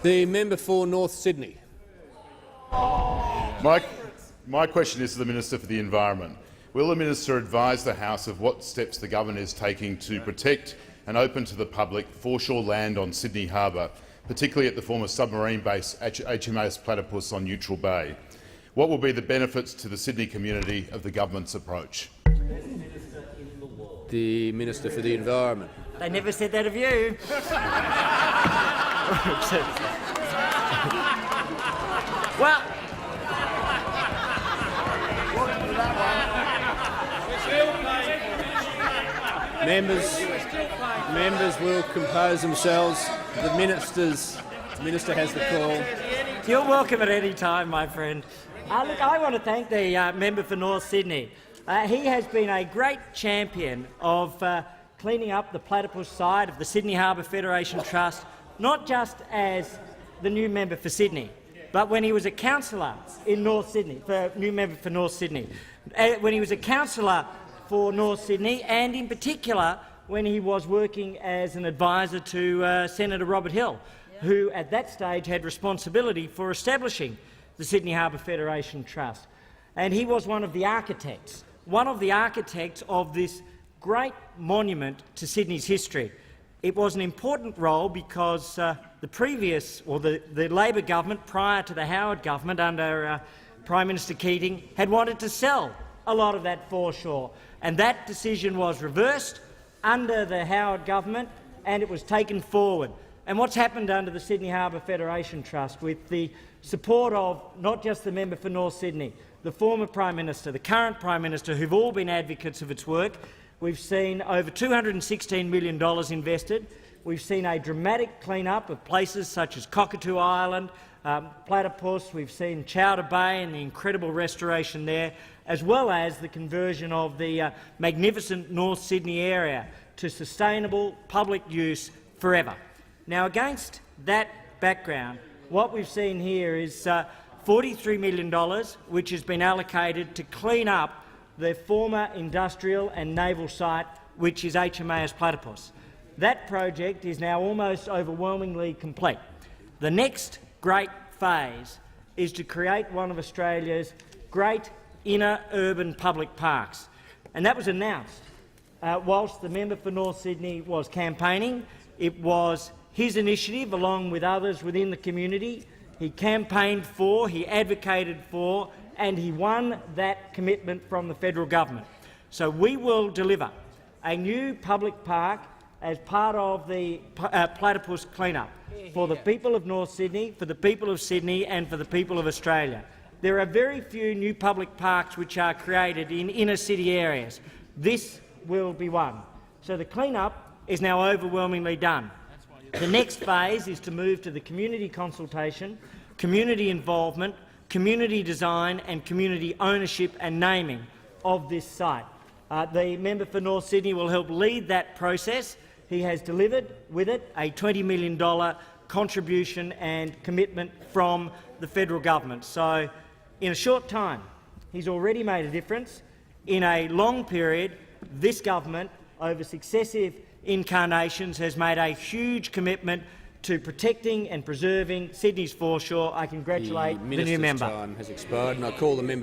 The member for North Sydney. My question is to the Minister for the Environment. Will the Minister advise the House of what steps the government is taking to protect and open to the public foreshore land on Sydney Harbour, particularly at the former submarine base HMAS Platypus on Neutral Bay? What will be the benefits to the Sydney community of the government's approach? The Minister for the Environment. They never said that of you. Well, members will compose themselves. The minister has the call. You're welcome at any time, my friend. Look, I want to thank the member for North Sydney. He has been a great champion of cleaning up the platypus side of the Sydney Harbour Federation Trust, not just as the new member for Sydney, but when he was a councillor in North Sydney, new member for North Sydney, when he was a councillor for North Sydney, and in particular when he was working as an advisor to Senator Robert Hill, who at that stage had responsibility for establishing the Sydney Harbour Federation Trust. And he was one of the architects of this great monument to Sydney's history. It was an important role because the Labor government, prior to the Howard government under Prime Minister Keating, had wanted to sell a lot of that foreshore, and that decision was reversed under the Howard government, and it was taken forward. And what's happened under the Sydney Harbour Federation Trust, with the support of not just the member for North Sydney, the former Prime Minister, the current Prime Minister, who've all been advocates of its work, we've seen over $216 million invested. We've seen a dramatic clean-up of places such as Cockatoo Island, Platypus. We've seen Chowder Bay and the incredible restoration there, as well as the conversion of the magnificent North Sydney area to sustainable public use forever. Now, against that background, what we've seen here is $43 million, which has been allocated to clean up the former industrial and naval site, which is HMAS Platypus. That project is now almost overwhelmingly complete. The next great phase is to create one of Australia's great inner urban public parks, and that was announced whilst the member for North Sydney was campaigning. It was his initiative, along with others within the community. He campaigned for, he advocated for, and he won that commitment from the federal government. So we will deliver a new public park as part of the platypus clean-up for the people of North Sydney, for the people of Sydney and for the people of Australia. There are very few new public parks which are created in inner city areas. This will be one. So the clean-up is now overwhelmingly done. The next phase is to move to the community consultation, community involvement, community design and community ownership and naming of this site. The member for North Sydney will help lead that process. He has delivered with it a $20 million contribution and commitment from the federal government. So, in a short time, he's already made a difference. In a long period, this government, over successive incarnations, has made a huge commitment to protecting and preserving Sydney's foreshore. I congratulate the new member. The minister's time has expired, and I call the member